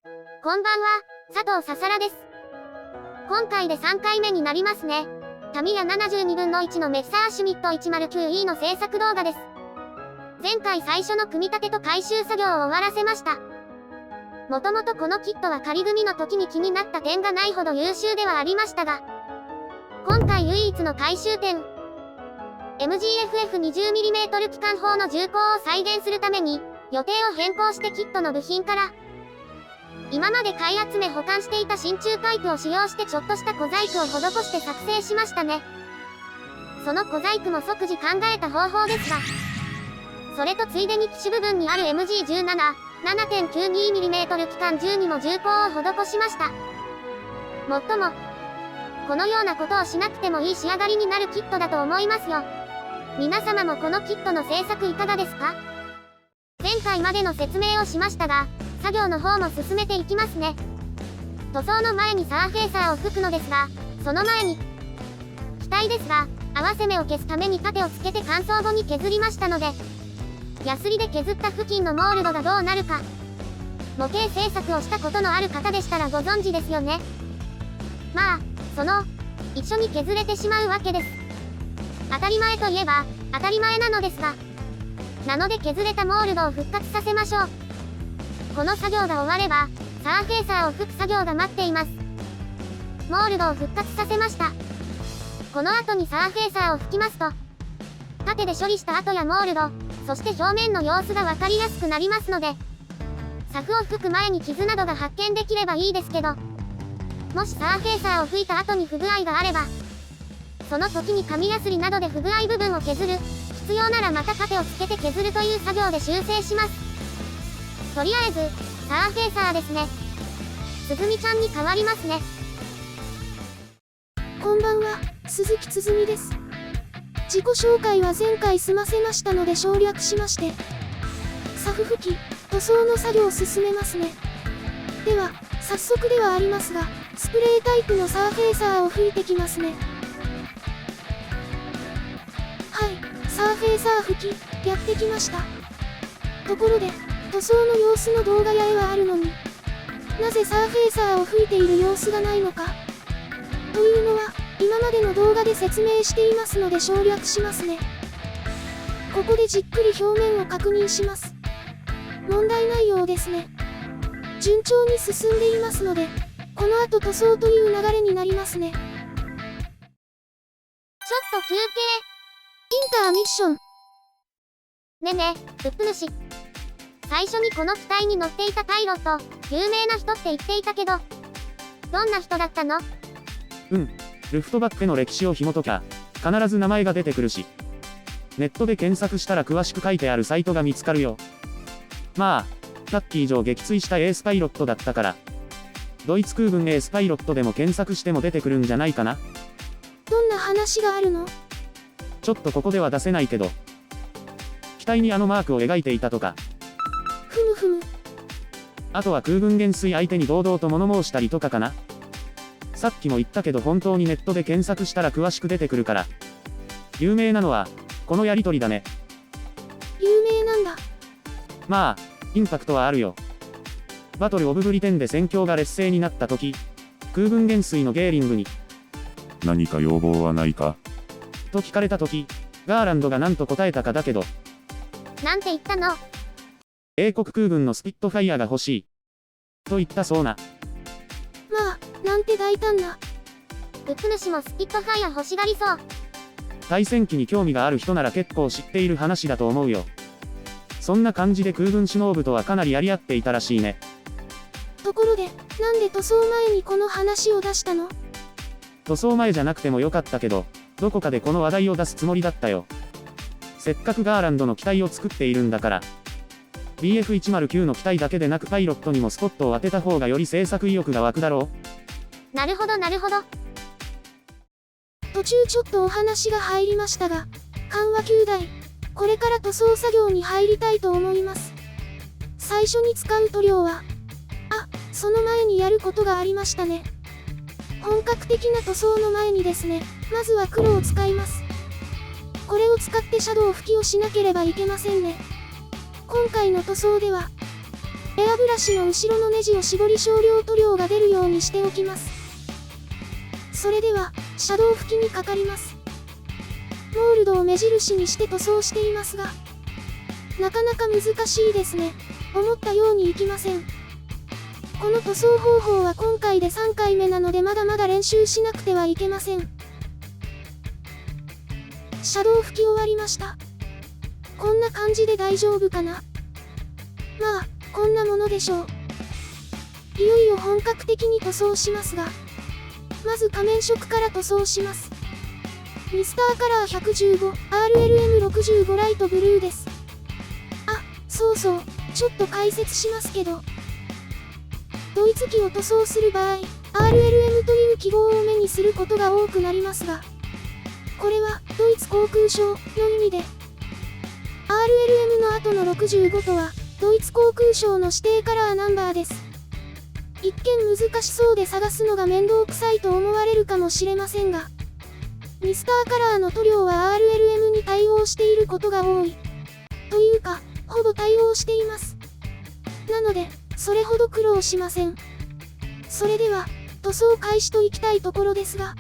こんばんは、佐藤ささらです。今回で3回目になりますね。タミヤ72分の1のメッサーシュミット 109E の制作動画です。前回最初の組み立てと回収作業を終わらせました。もともとこのキットは仮組みの時に気になった点がないほど優秀ではありましたが、今回唯一の回収点、MGFF20mm 機関砲の銃口を再現するために、予定を変更してキットの部品から、今まで買い集め保管していた真鍮パイプを使用してちょっとした小細工を施して作成しましたね。その小細工も即時考えた方法ですが、それとついでに機種部分にある MG17、7.92mm 機関銃にも銃口を施しました。もっとも、このようなことをしなくてもいい仕上がりになるキットだと思いますよ。皆様もこのキットの製作いかがですか？前回までの説明をしましたが、作業の方も進めていきますね。塗装の前にサーフェーサーを吹くのですが、その前に、機体ですが、合わせ目を消すために盾をつけて乾燥後に削りましたので、ヤスリで削った付近のモールドがどうなるか、模型製作をしたことのある方でしたらご存知ですよね。まあ、一緒に削れてしまうわけです。当たり前といえば、当たり前なのですが、なので削れたモールドを復活させましょう。この作業が終われば、サーフェーサーを吹く作業が待っています。モールドを復活させました。この後にサーフェーサーを吹きますと、盾で処理した跡やモールド、そして表面の様子がわかりやすくなりますので、サフを吹く前に傷などが発見できればいいですけど、もしサーフェーサーを吹いた後に不具合があれば、その時に紙やすりなどで不具合部分を削る、必要ならまた盾をつけて削るという作業で修正します。とりあえず、サーフェーサーですね。つづみちゃんに変わりますね。こんばんは、鈴木つづみです。自己紹介は前回済ませましたので省略しまして、サフ吹き、塗装の作業を進めますね。では、早速ではありますが、スプレータイプのサーフェーサーを吹いてきますね。はい、サーフェーサー吹き、やってきました。ところで、塗装の様子の動画や絵はあるのに、なぜサーフェーサーを吹いている様子がないのか、というのは、今までの動画で説明していますので省略しますね。ここでじっくり表面を確認します。問題ないようですね。順調に進んでいますので、この後塗装という流れになりますね。ちょっと休憩。インターミッション。ねえねえ、うっぷ主。最初にこの機体に乗っていたパイロット、有名な人って言っていたけど、どんな人だったの？ルフトバッフェの歴史を紐解きゃ、必ず名前が出てくるし、ネットで検索したら詳しく書いてあるサイトが見つかるよ。まあ、100機以上撃墜したエースパイロットだったから、ドイツ空軍エースパイロットでも検索しても出てくるんじゃないかな。どんな話があるの？ちょっとここでは出せないけど、機体にあのマークを描いていたとか、ふむふむ。あとは空軍元帥相手に堂々と物申したりとかかな。さっきも言ったけど本当にネットで検索したら詳しく出てくるから。有名なのは、このやりとりだね。有名なんだ。まあ、インパクトはあるよ。バトル・オブ・ブリテンで戦況が劣勢になった時、空軍元帥のゲーリングに、何か要望はないかと聞かれた時、ガーランドが何と答えたかだけど、なんて言ったの？英国空軍のスピットファイヤーが欲しい。と言ったそうな。まあ、なんて大胆な。うっぷ主もスピットファイヤー欲しがりそう。対戦機に興味がある人なら結構知っている話だと思うよ。そんな感じで空軍首脳部とはかなりやり合っていたらしいね。ところで、なんで塗装前にこの話を出したの？塗装前じゃなくてもよかったけど、どこかでこの話題を出すつもりだったよ。せっかくガーランドの機体を作っているんだから。BF109 の機体だけでなくパイロットにもスポットを当てた方がより制作意欲が湧くだろう。なるほどなるほど。途中ちょっとお話が入りましたが、緩和9台、これから塗装作業に入りたいと思います。最初に使う塗料は、その前にやることがありましたね。本格的な塗装の前にですね、まずは黒を使います。これを使ってシャドウ吹きをしなければいけませんね。今回の塗装では、エアブラシの後ろのネジを絞り少量塗料が出るようにしておきます。それでは、シャドウ拭きにかかります。モールドを目印にして塗装していますが、なかなか難しいですね。思ったようにいきません。この塗装方法は今回で3回目なのでまだまだ練習しなくてはいけません。シャドウ拭き終わりました。こんな感じで大丈夫かな？まあ、こんなものでしょう。いよいよ本格的に塗装しますが、まず仮面色から塗装します。ミスターカラー 115、RLM65 ライトブルーです。あ、そうそう、ちょっと解説しますけど、ドイツ機を塗装する場合、RLM という記号を目にすることが多くなりますが、これはドイツ航空省の意味で、RLM の後の65とは、ドイツ航空省の指定カラーナンバーです。一見難しそうで探すのが面倒くさいと思われるかもしれませんが、ミスターカラーの塗料は RLM に対応していることが多い。というか、ほぼ対応しています。なので、それほど苦労しません。それでは、塗装開始といきたいところですが、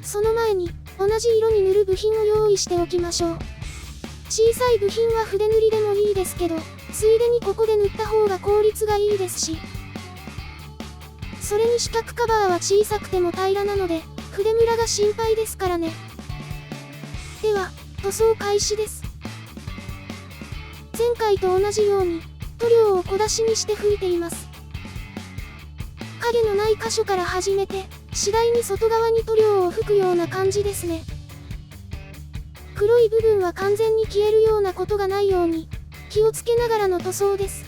その前に、同じ色に塗る部品を用意しておきましょう。小さい部品は筆塗りでもいいですけど、ついでにここで塗った方が効率がいいですし、それに四角カバーは小さくても平らなので、筆ムラが心配ですからね。では、塗装開始です。前回と同じように、塗料を小出しにして拭いています。影のない箇所から始めて、次第に外側に塗料を拭くような感じですね。黒い部分は完全に消えるようなことがないように、気をつけながらの塗装です。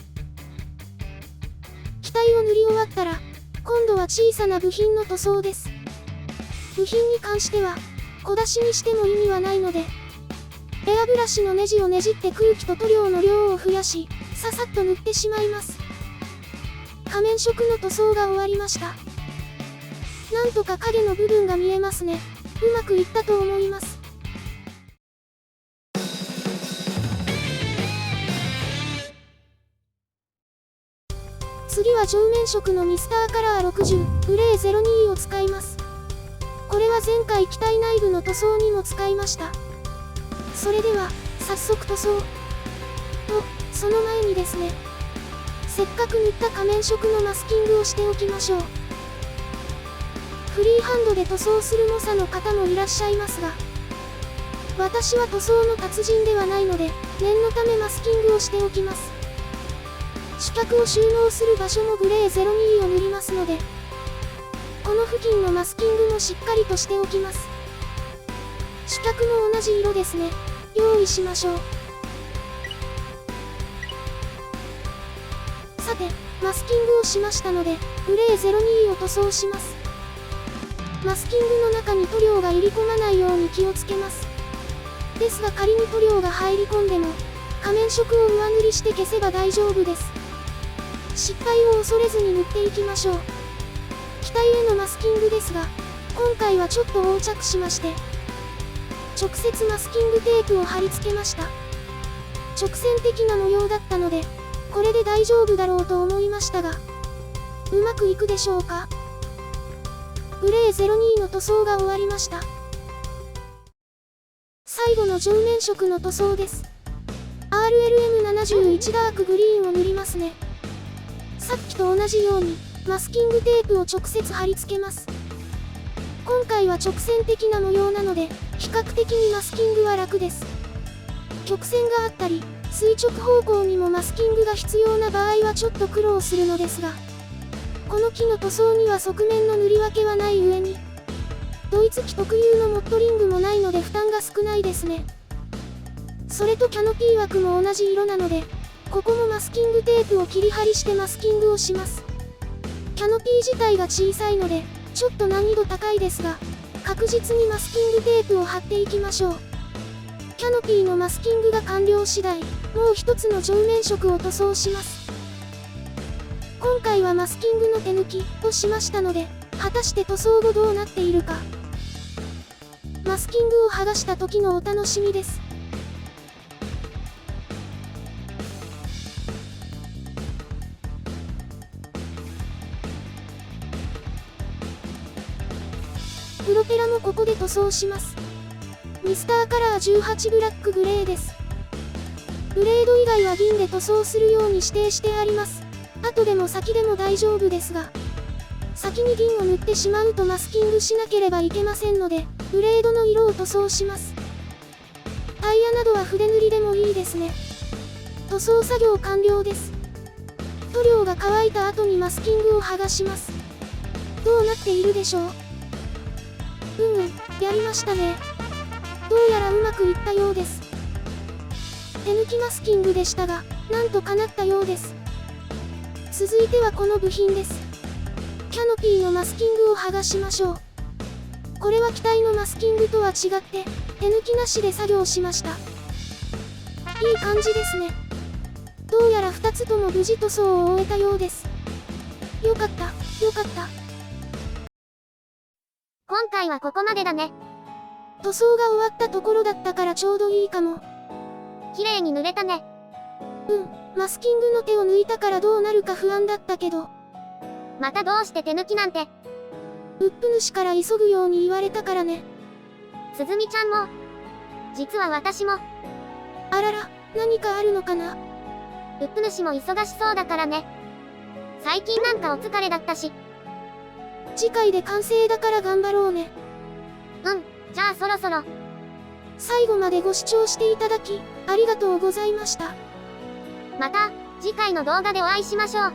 機体を塗り終わったら、今度は小さな部品の塗装です。部品に関しては、小出しにしても意味はないので、エアブラシのネジをねじって空気と塗料の量を増やし、ささっと塗ってしまいます。仮面色の塗装が終わりました。なんとか影の部分が見えますね。うまくいったと思います。次は上面色のミスターカラー60、グレー02を使います。これは前回機体内部の塗装にも使いました。それでは、早速塗装。と、その前にですね、せっかく塗った仮面色のマスキングをしておきましょう。フリーハンドで塗装する猛者の方もいらっしゃいますが、私は塗装の達人ではないので、念のためマスキングをしておきます。主脚を収納する場所もグレー02を塗りますので、この付近のマスキングもしっかりとしておきます。主脚も同じ色ですね。用意しましょう。さて、マスキングをしましたので、グレー02を塗装します。マスキングの中に塗料が入り込まないように気をつけます。ですが仮に塗料が入り込んでも、仮面色を上塗りして消せば大丈夫です。失敗を恐れずに塗っていきましょう。機体へのマスキングですが、今回はちょっと横着しまして、直接マスキングテープを貼り付けました。直線的な模様だったので、これで大丈夫だろうと思いましたが、うまくいくでしょうか。グレー02の塗装が終わりました。最後の上面色の塗装です。RLM71 ダークグリーンを塗りますね。さっきと同じように、マスキングテープを直接貼り付けます。今回は直線的な模様なので、比較的にマスキングは楽です。曲線があったり、垂直方向にもマスキングが必要な場合はちょっと苦労するのですが、この機の塗装には側面の塗り分けはない上に、ドイツ機特有のモットリングもないので負担が少ないですね。それとキャノピー枠も同じ色なので、ここもマスキングテープを切り貼りしてマスキングをします。キャノピー自体が小さいので、ちょっと難易度高いですが、確実にマスキングテープを貼っていきましょう。キャノピーのマスキングが完了次第、もう一つの上面色を塗装します。今回はマスキングの手抜きとしましたので、果たして塗装後どうなっているか。マスキングを剥がした時のお楽しみです。プロペラもここで塗装します。ミスターカラー18ブラックグレーです。ブレード以外は銀で塗装するように指定してあります。後でも先でも大丈夫ですが、先に銀を塗ってしまうとマスキングしなければいけませんので、ブレードの色を塗装します。タイヤなどは筆塗りでもいいですね。塗装作業完了です。塗料が乾いた後にマスキングを剥がします。どうなっているでしょう？やりましたね。どうやらうまくいったようです。手抜きマスキングでしたが、なんとかなったようです。続いてはこの部品です。キャノピーのマスキングを剥がしましょう。これは機体のマスキングとは違って、手抜きなしで作業しました。いい感じですね。どうやら2つとも無事塗装を終えたようです。よかった、よかった。今回はここまでだね。塗装が終わったところだったからちょうどいいかも。綺麗に塗れたね。マスキングの手を抜いたからどうなるか不安だったけど。またどうして手抜きなんて。ウップ主から急ぐように言われたからね。すずみちゃんも。実は私も。あらら、何かあるのかな。ウップ主も忙しそうだからね。最近なんかお疲れだったし。次回で完成だから頑張ろうね。じゃあそろそろ。最後までご視聴していただき、ありがとうございました。また、次回の動画でお会いしましょう。